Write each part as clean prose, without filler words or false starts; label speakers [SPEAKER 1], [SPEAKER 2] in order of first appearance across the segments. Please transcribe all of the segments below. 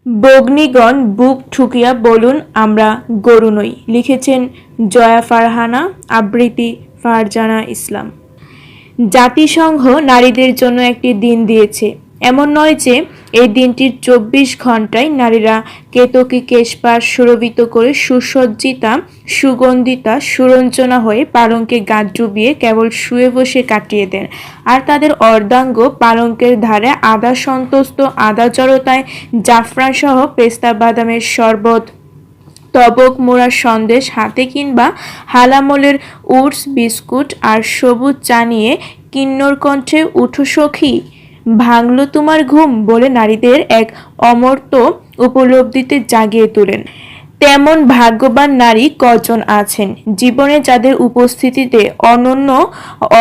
[SPEAKER 1] বগ্নিগণ বুক ঠুকিয়া বলুন আমরা গরু নই। লিখেছেন জয়া ফারহানা, আবৃত্তি ফারজানা ইসলাম। জাতিসংঘ নারীদের জন্য একটি দিন দিয়েছে। এমন নয় যে এই দিনটির ২৪ ঘণ্টায় নারীরা কেতকী কেশপাশ সুরভিত করে সুসজ্জিতা সুগন্ধিতা সুরঞ্জনা হয়ে পালঙ্কে গা ডুবিয়ে কেবল শুয়ে বসে কাটিয়ে দেন, আর তাদের অর্ধাঙ্গ পালঙ্কের ধারে আদা সন্তস্ত আদা জড়তায় জাফরান সহ পেস্তা বাদামের শরবত, তবক মোড়া সন্দেশ হাতে কিংবা হালামলের ওটস বিস্কুট আর সবুজ চা নিয়ে কিন্নর কণ্ঠে উঠো সখী, ভাঙলো তোমার ঘুম বলে নারীদের এক অমর্ত্য উপলব্ধিতে জাগিয়ে তোলেন। তেমন ভাগ্যবান নারী কজন আছেন জীবনে যাদের উপস্থিতিতে অনন্য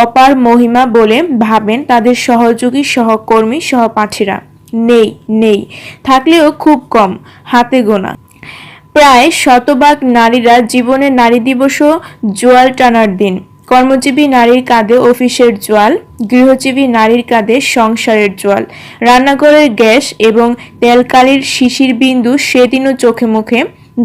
[SPEAKER 1] অপার মহিমা বলে ভাবেন তাদের সহযোগী সহকর্মী সহপাঠীরা? নেই, নেই, থাকলেও খুব কম, হাতে গোনা। প্রায় শতভাগ নারীরা জীবনে নারী দিবসও জোয়াল টানার দিন। কর্মজীবী নারীর কাঁধে অফিসের জোয়াল, গৃহজীবী নারীর কাঁধে সংসারের জোয়াল। রান্নাঘরের গ্যাস এবং তেলকালির শিশির বিন্দু সেদিনও চোখে মুখে,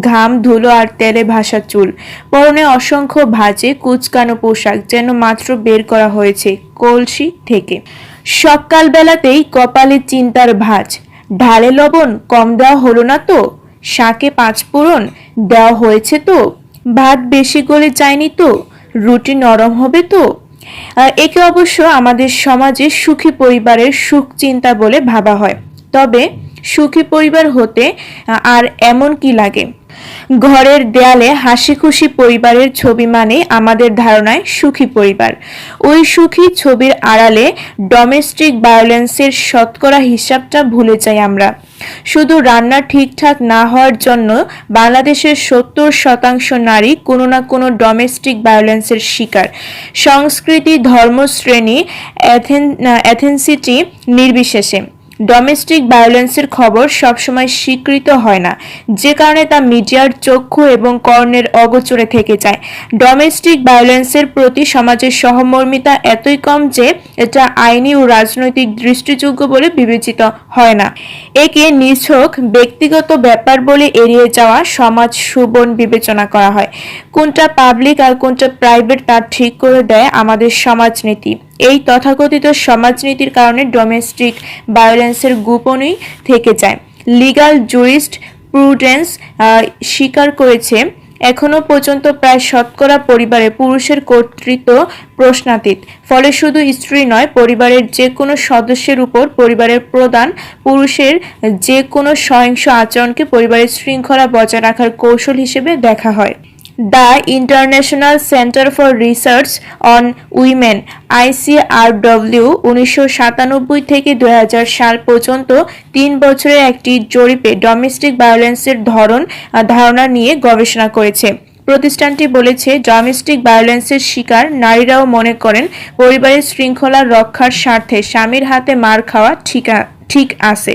[SPEAKER 1] ঘাম ধুলো আর তেলে ভাসা চুল, পরনে অসংখ্য ভাঁজে কুচকানো পোশাক যেন মাত্র বের করা হয়েছে কলসি থেকে। সকালবেলাতেই কপালে চিন্তার ভাঁজ, ঢালে লবণ কম দেওয়া হলো না তো, শাকে ৫ ফোড়ন দেওয়া হয়েছে তো, ভাত বেশি গলে যায়নি তো, রুটি নরম হবে তো। একে অবশ্য আমাদের সমাজে সুখী পরিবারের সুখ চিন্তা বলে ভাবা হয়। তবে সুখী পরিবার হতে আর এমন কি লাগে? ঘরের দেয়ালে হাসি খুশি পরিবারের ছবি মানে আমাদের ধারণায় সুখী পরিবার। ওই সুখী ছবির আড়ালে ডোমেস্টিক ভায়োলেন্সের শতকরা হিসাবটা ভুলে যাই আমরা। শুধু রান্না ঠিকঠাক না হওয়ার জন্য বাংলাদেশের ৭০% নারী কোনো না কোনো ডোমেস্টিক ভায়োলেন্সের শিকার। সংস্কৃতি, ধর্ম, শ্রেণী, এথেন্সিটি নির্বিশেষে ডোমেস্টিক ভায়োলেন্সের খবর সবসময় স্বীকৃত হয় না, যে কারণে তা মিডিয়ার চক্ষু এবং কর্ণের অগোচরে থেকে যায়। ডোমেস্টিক ভায়োলেন্সের প্রতি সমাজের সহমর্মিতা এতই কম যে এটা আইনি ও রাজনৈতিক দৃষ্টিযোগ্য বলে বিবেচিত হয় না। একে নিছক ব্যক্তিগত ব্যাপার বলে এড়িয়ে যাওয়া সমাজ সুবন বিবেচনা করা হয়। কোনটা পাবলিক আর কোনটা প্রাইভেট তা ঠিক করে দেয় আমাদের সমাজনীতি। এই তথাকথিত সমাজনীতির কারণে ডোমেস্টিক ভায়োলেন্সের গোপনই থেকে যায়। লিগাল জুরিস্ট প্রুডেন্স স্বীকার করেছে এখনো পর্যন্ত প্রায় শতকরা পরিবারে পুরুষের কর্তৃত্ব প্রশ্নাতীত। ফলে শুধু স্ত্রী নয়, পরিবারের যে কোনো সদস্যের উপর পরিবারের প্রধান পুরুষের যে কোনো সহিংস আচরণকে পরিবারের শৃঙ্খলা বজায় রাখার কৌশল হিসেবে দেখা হয়। The international centre for research on women ICRW ১৯৯৭ থেকে ২০০০ সাল পর্যন্ত ৩ বছরের একটি জরিপে ডোমেস্টিক ভায়োলেন্সের ধারণা নিয়ে গবেষণা করেছে। প্রতিষ্ঠানটি বলেছে, ডোমেস্টিক ভায়োলেন্সের শিকার নারীরাও মনে করেন পরিবারের শৃঙ্খলা রক্ষার স্বার্থে স্বামীর হাতে মার খাওয়া ঠিক আছে।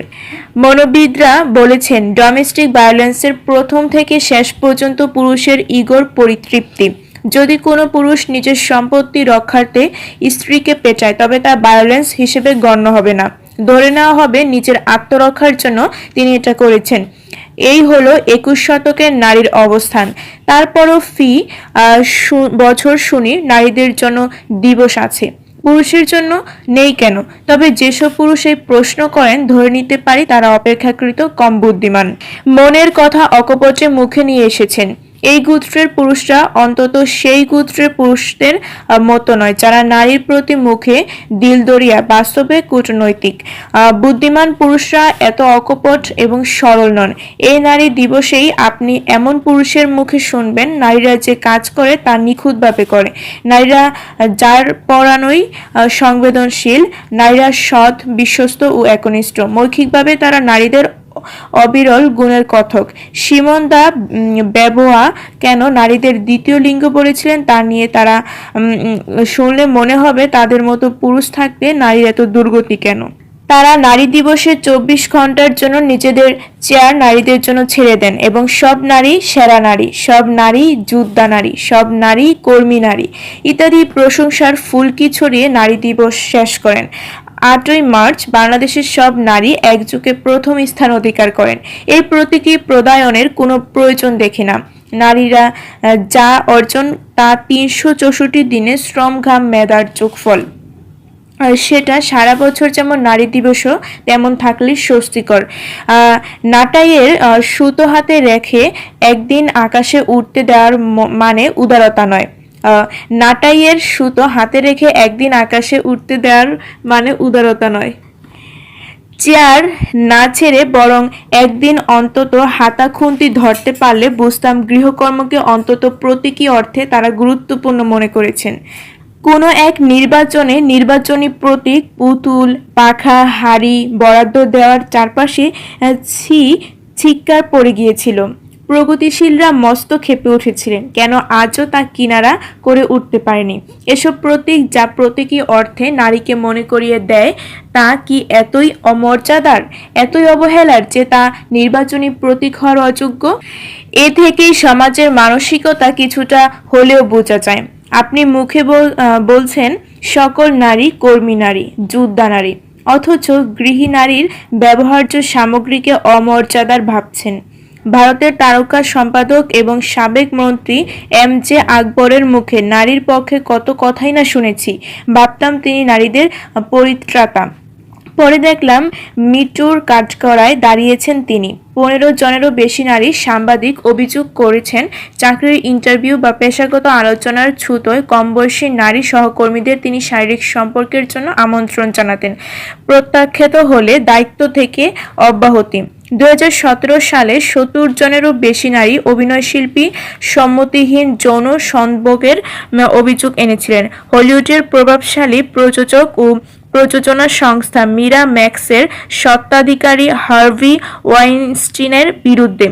[SPEAKER 1] মনোবিদরা বলেছেন, ডোমেস্টিক ভায়োলেন্সের প্রথম থেকে শেষ পর্যন্ত পুরুষের ইগোর পরিতৃপ্তি। যদি কোনো পুরুষ নিজের সম্পত্তি রক্ষার্থে স্ত্রীকে পেটায় তবে তা ভায়োলেন্স হিসেবে গণ্য হবে না, ধরে নেওয়া হবে নিজের আত্মরক্ষার জন্য তিনি এটা করেছেন। এই হলো ২১ শতকের নারীর অবস্থান। তারপরও বছর শুনি নারীদের জন্য দিবস আছে, পুরুষের জন্য নেই কেন? তবে যেসব পুরুষ এই প্রশ্ন করেন ধরে নিতে পারি তারা অপেক্ষাকৃত কম বুদ্ধিমান। মনের কথা অকপটে মুখে নিয়ে এসেছেন। এই গোত্রের পুরুষরা অন্তত সেই গোত্রের পুরুষদের মতো নয় যারা নারীর প্রতি মুখে দিলদরিয়া, বাস্তবে কূটনৈতিক। বুদ্ধিমান পুরুষরা এত অকপট এবং সরল নন। এই নারী দিবসেই আপনি এমন পুরুষের মুখে শুনবেন নারীরা যে কাজ করে তা নিখুঁতভাবে করে, নারীরা যার পরাণই সংবেদনশীল, নারীরা সৎ, বিশ্বস্ত ও একনিষ্ঠ। মৌখিকভাবে তারা নারীদের অবিরল গুণের কথক। সিমন দা বেবোয়া কেন নারীদের দ্বিতীয় লিঙ্গ বলেছিলেন তা নিয়ে তারা শুনলে মনে হবে তাদের মতো পুরুষ থাকতে নারীর এত দুর্গতি কেন। তারা নারী দিবসে ২৪ ঘন্টার জন্য নিজেদের চেয়ার নারীদের জন্য ছেড়ে দেন এবং সব নারী সেরা নারী, সব নারী যোদ্ধা নারী, সব নারী কর্মী নারী ইত্যাদি প্রশংসার ফুলকি ছড়িয়ে নারী দিবস শেষ করেন। 8ই মার্চ বাংলাদেশের সব নারী একযোগে প্রথম স্থান অধিকার করেন। এই প্রতীকী প্রদায়নের কোনো প্রয়োজন দেখি না। নারীরা যা অর্জন তা 364 দিনে শ্রম ঘাম মেধার যোগফল। সেটা সারা বছর যেমন নারী দিবসও তেমন থাকলে স্বস্তিকর। নাটাইয়ের সুতো হাতে রেখে একদিন আকাশে উঠতে দেওয়ার মানে উদারতা নয়। নাটাইয়ের সুতো হাতে রেখে একদিন আকাশে উঠতে দেওয়ার মানে উদারতা নয়। চেয়ার না ছেড়ে বরং একদিন অন্তত হাতা খুন্তি ধরতে পারলে বুঝতাম গৃহকর্মকে অন্তত প্রতীকী অর্থে তারা গুরুত্বপূর্ণ মনে করেছেন। কোনো এক নির্বাচনে নির্বাচনী প্রতীক, পুতুল, পাখা, হাড়ি বরাদ্দ দেওয়ার চারপাশে ছিক্কার পড়ে গিয়েছিল। প্রগতিশীলরা মস্ত ক্ষেপে উঠেছিলেন, কেন আজও তা কিনারা করে উঠতে পারেনি। এসব প্রতীক যা প্রতীকী অর্থে নারীকে মনে করিয়ে দেয়, তা কি এতই অমর্যাদার, এতই অবহেলার যে তা নির্বাচনী প্রতীক হওয়ার অযোগ্য? এ থেকেই সমাজের মানসিকতা কিছুটা হলেও বোঝা যায়। আপনি মুখে বলছেন সকল নারী কর্মী নারী, যোদ্ধা নারী, অথচ গৃহী নারীর ব্যবহার্য সামগ্রীকে অমর্যাদার ভাবছেন। ভারতের তারকা সম্পাদক এবং সাবেক মন্ত্রী এম.জে. আকবরের মুখে নারীর পক্ষে কত কথাই না শুনেছি। ভাবতাম তিনি নারীদের পরিত্রাতা। পরে দেখলাম মিটুর কাঠগড়ায় দাঁড়িয়েছেন তিনি। 15 জনেরও বেশি নারী সাংবাদিক অভিযোগ করেছেন, চাকরির ইন্টারভিউ বা পেশাগত আলোচনার ছুতোয় কমবয়সী নারী সহকর্মীদের তিনি শারীরিক সম্পর্কের জন্য আমন্ত্রণ জানাতেন। প্রত্যাখ্যাত হলে দায়িত্ব থেকে অব্যাহতি। 2017 সালে 70 জনেরও বেশি নারী অভিনয়শিল্পী সম্মতিহীন যৌন সংভোগের অভিযোগ এনেছিলেন হলিউডের প্রভাবশালী প্রযোজক ও প্রযোজনা সংস্থা মিরা ম্যাক্সের স্বত্বাধিকারী হার্ভি ওয়াইনস্টিনের বিরুদ্ধে।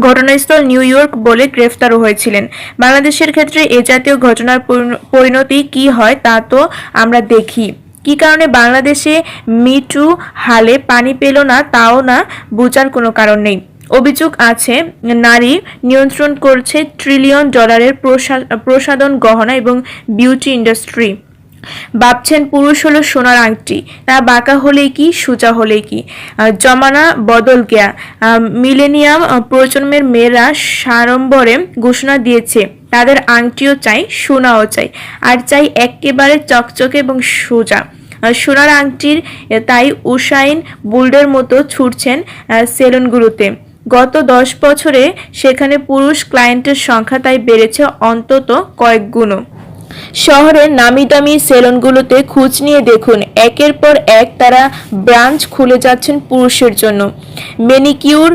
[SPEAKER 1] ঘটনাস্থল নিউ ইয়র্ক বলে গ্রেফতারও হয়েছিলেন। বাংলাদেশের ক্ষেত্রে এ জাতীয় ঘটনার পরিণতি কি হয় তা তো আমরা দেখি। কি কারণে বাংলাদেশে মিটু হালে পানি পেল না তাও না বোঝার কোনো কারণ নেই। অভিযোগ আছে নারী নিয়ন্ত্রণ করছে ট্রিলিয়ন ডলারের প্রসাধন গহনা এবং বিউটি ইন্ডাস্ট্রি। ভাবছেন পুরুষ হলো সোনার আংটি, তা বাঁকা হলেই কি সোজা হলেই কি। জমানা বদল গেয়া। মিলেনিয়াম প্রজন্মের মেয়েরা সাড়ম্বরে ঘোষণা দিয়েছে তাদের আংটিও চাই, সোনাও চাই, আর চাই একেবারে চকচকে এবং সোজা। সোনার আংটির তাই উসাইন বোল্টের মতো ছুটছেন সেলুনগুলোতে। গত 10 বছরে সেখানে পুরুষ ক্লায়েন্টের সংখ্যা তাই বেড়েছে অন্তত কয়েক গুণ। শহরের নামিদামি সেলুনগুলোতে খোঁজ নিয়ে দেখুন, একের পর এক তারা ব্রাঞ্চ খুলে যাচ্ছেন পুরুষের জন্য। ম্যানিকিউর,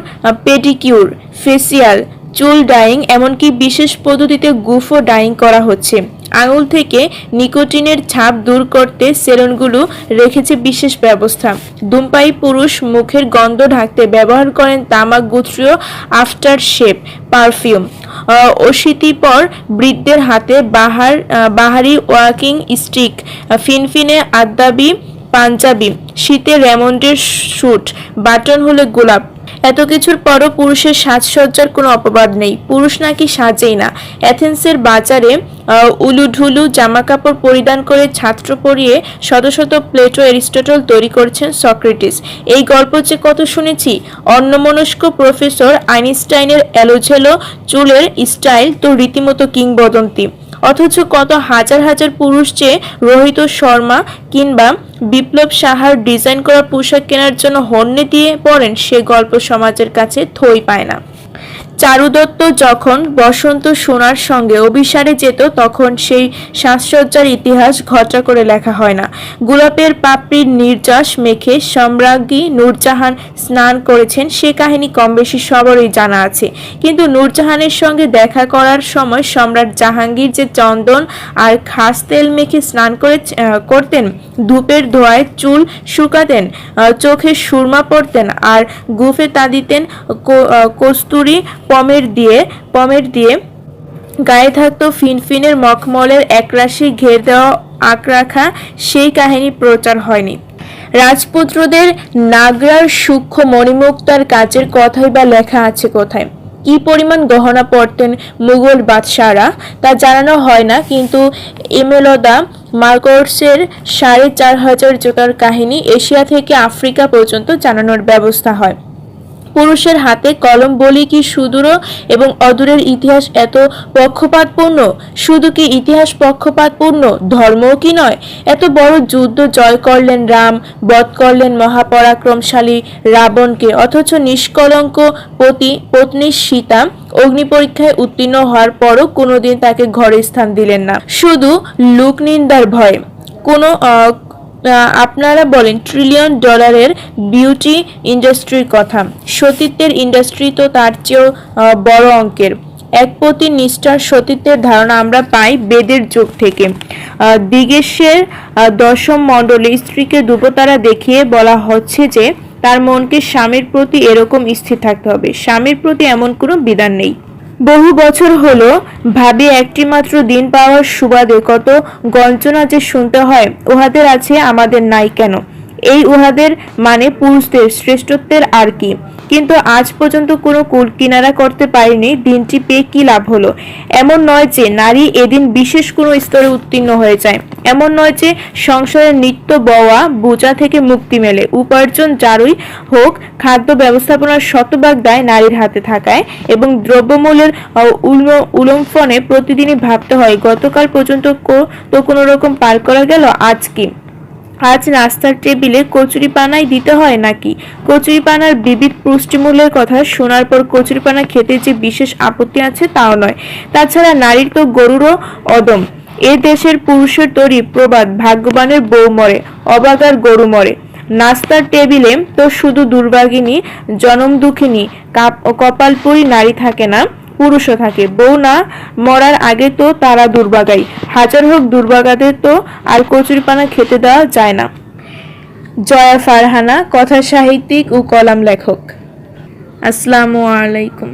[SPEAKER 1] পেডিকিউর, ফেসিয়াল, চুল ডাইং, এমনকি বিশেষ পদ্ধতিতে গুফো ডাইং করা হচ্ছে। আঙুল থেকে নিকোটিনের ছাপ দূর করতে সেলুনগুলো রেখেছে বিশেষ ব্যবস্থা। ধূমপায়ী পুরুষ মুখের গন্ধ ঢাকতে ব্যবহার করেন তামাক গোত্রীয় আফটার শেভ পারফিউম। অশীতিপর বৃদ্ধের হাতে বাহারি ওয়াকিং স্টিক, ফিনফিনে আদাবি পাঞ্জাবি, শীতে রেমন্ডের স্যুট, বাটন হলে গোলাপ। এত কিছুর পরও পুরুষের সাজসজ্জার কোনো অপবাদ নেই। পুরুষ নাকি সাজেই না। অ্যাথেন্সের বাজারে উলুঢুলু জামাকাপড় পরিধান করে ছাত্র পরিয়ে শত শত প্লেটো অ্যারিস্টটল তৈরি করেছেন সক্রেটিস। এই গল্প যে কত শুনেছি। অন্যমনস্ক প্রফেসর আইনস্টাইনের এলোঝেলো চুলের স্টাইল তো রীতিমতো কিংবদন্তি। অথচ কত হাজার হাজার পুরুষ যে রোহিত শর্মা কিংবা বিপ্লব সাহার ডিজাইন করা পোশাক কেনার জন্য হন্যে দিয়ে পড়েন, সে গল্প সমাজের কাছে থই পায় না। চারু দত্ত যখন বসন্ত সোনার সঙ্গে অভিসারে যেত তখন সেই সাজসজ্জার ইতিহাস ঘটা করে লেখা হয় না। গোলাপের পাপড়ির নির্যাস মেখে সম্রাজ্ঞী নূরজাহান স্নান করেছেন, সে কাহিনী কম বেশি সবারই জানা আছে। কিন্তু নূরজাহানের সঙ্গে দেখা করার সময় সম্রাট জাহাঙ্গীর যে চন্দন আর খাস তেল মেখে স্নান করতেন, ধূপের ধোঁয়ায় চুল শুকাতেন, চোখে সুরমা পড়তেন আর গুফে তা দিতেন কস্তুরী পমের দিয়ে গায়ে থাকতো ফিনফিনের মখমলের একরাশি ঘের দেওয়া আঁকরাখা, সেই কাহিনী প্রচার হয়নি। রাজপুত্রদের নাগরার সূক্ষ্ম মণিমুক্তার কাজের কথাই বা লেখা আছে কোথায়? কি পরিমাণ গহনা পরতেন মুঘল বাদশাহরা তা জানানো হয় না, কিন্তু এমেলদা মার্কোসের ৪,৫০০ জোতার কাহিনী এশিয়া থেকে আফ্রিকা পর্যন্ত জানানোর ব্যবস্থা হয়। পুরুষের হাতে কলম বলি কি সুদূর এবং অদূরের ইতিহাস এত পক্ষপাতপূর্ণ? শুধু কি ইতিহাস পক্ষপাতপূর্ণ, ধর্মও কি নয়? এত বড় যুদ্ধ জয় করলেন রাম, বধ করলেন মহাপরাক্রমশালী রাবণকে, অথচ নিষ্কলঙ্ক পত্নী সীতা অগ্নি পরীক্ষায় উত্তীর্ণ হওয়ার পরও কোনোদিন তাকে ঘরে স্থান দিলেন না, শুধু লোকনিন্দার ভয়ে। আপনারা বলেন $1 ট্রিলিয়ন বিউটি ইন্ডাস্ট্রির কথা, সতীত্বের ইন্ডাস্ট্রি তো তার চেয়েও বড় অঙ্কের। একপতি নিষ্ঠার সতীত্বের ধারণা আমরা পাই বেদের যুগ থেকে। দিগেশের 10ম মণ্ডলে স্ত্রীকে ধ্রুবতারা দেখিয়ে বলা হচ্ছে যে তার মনকে স্বামীর প্রতি এরকম স্থির থাকতে হবে, স্বামীর প্রতি এমন কোনো বিধান নেই। বহু বছর হলো ভাবি একটি মাত্র দিন পাওয়ার সুবাদে কত গঞ্জনা যে শুনতে হয়, উহাদের আছে আমাদের নাই কেন? এই উহাদের মানে পুরুষদের শ্রেষ্ঠত্বের আর কি। কিন্তু আজ পর্যন্ত কোনো কুল কিনারা করতে পারিনি, দিনটি পেয়ে কি লাভ হলো? এমন নয় যে নারী এদিন বিশেষ কোনো স্তরে উত্তীর্ণ হয়ে যায়, এমন নয় যে সংসারের নিত্য বওয়া বোঝা থেকে মুক্তি মেলে। উপার্জন যারই হোক, খাদ্য ব্যবস্থাপনার শতভাগ দায় নারীর হাতে থাকায় এবং দ্রব্যমূল্যের উল্লম্ফনে প্রতিদিনই ভাবতে হয় গতকাল পর্যন্ত তো কোনো রকম পার করা গেল, আজ কি? আজ নাস্তার টেবিলে কচুরিপানাই দিতে হয় নাকি? কচুরিপানার বিবিধ পুষ্টিমূল্যের কথা শোনার পর কচুরিপানা খেতে যে বিশেষ আপত্তি আছে তাও নয়। তাছাড়া নারীর তো গরুরও অদম। এ দেশের পুরুষের তরি প্রবাদ, ভাগ্যবানের বউ মরে, অবাগার গরু মরে। নাস্তার টেবিলে তো শুধু দুর্ভাগিনী, জনম দুঃখিনী, কপালপুরী নারী থাকে না, পুরুষও থাকে। বউ না মরার আগে তো তারা দুর্ভাগাই, হাজার হোক দুর্ভাগাদের তো আর কচুরিপানা খেতে দেওয়া যায় না। জয়া ফারহানা, কথা সাহিত্যিক ও কলাম লেখক। আসসালামু আলাইকুম।